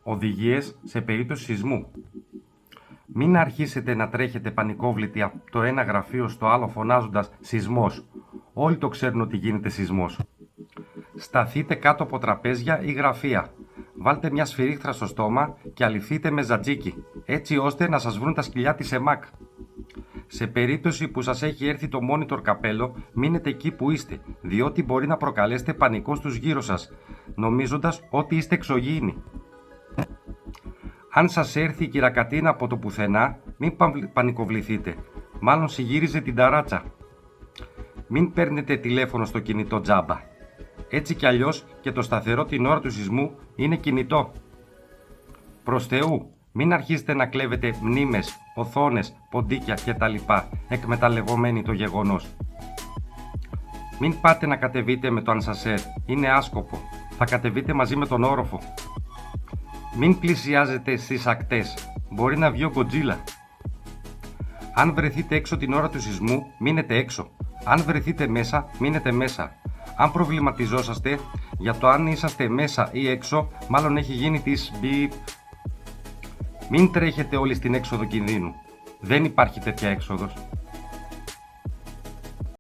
Οδηγίες σε περίπτωση σεισμού. Μην αρχίσετε να τρέχετε πανικόβλητοι από το ένα γραφείο στο άλλο φωνάζοντας «Σεισμός». Όλοι το ξέρουν ότι γίνεται σεισμός. Σταθείτε κάτω από τραπέζια ή γραφεία. Βάλτε μια σφυρίχτρα στο στόμα και αληθείτε με τζατζίκι, έτσι ώστε να σας βρουν τα σκυλιά της ΕΜΑΚ. Σε περίπτωση που σας έχει έρθει το monitor καπέλο, μείνετε εκεί που είστε, διότι μπορεί να προκαλέσετε πανικό στους γύρω σας, νομίζοντας ότι είστε εξωγήινοι. Αν σας έρθει η κυρακατίνα από το πουθενά, μην πανικοβληθείτε, μάλλον συγύριζε την ταράτσα. Μην παίρνετε τηλέφωνο στο κινητό τζάμπα. Έτσι κι αλλιώς και το σταθερό την ώρα του σεισμού είναι κινητό. Προς Θεού, μην αρχίσετε να κλέβετε μνήμες, οθόνες, ποντίκια κτλ. Εκμεταλλευόμενοι το γεγονός. Μην πάτε να κατεβείτε με το ανσασέρ, είναι άσκοπο. Θα κατεβείτε μαζί με τον όροφο. Μην πλησιάζετε στις ακτές, μπορεί να βγει ο Γκοτζίλα. Αν βρεθείτε έξω την ώρα του σεισμού, μείνετε έξω. Αν βρεθείτε μέσα, μείνετε μέσα. Αν προβληματιζόσαστε για το αν είσαστε μέσα ή έξω, μάλλον έχει γίνει της μπιπ. Μην τρέχετε όλοι στην έξοδο κινδύνου. Δεν υπάρχει τέτοια έξοδος.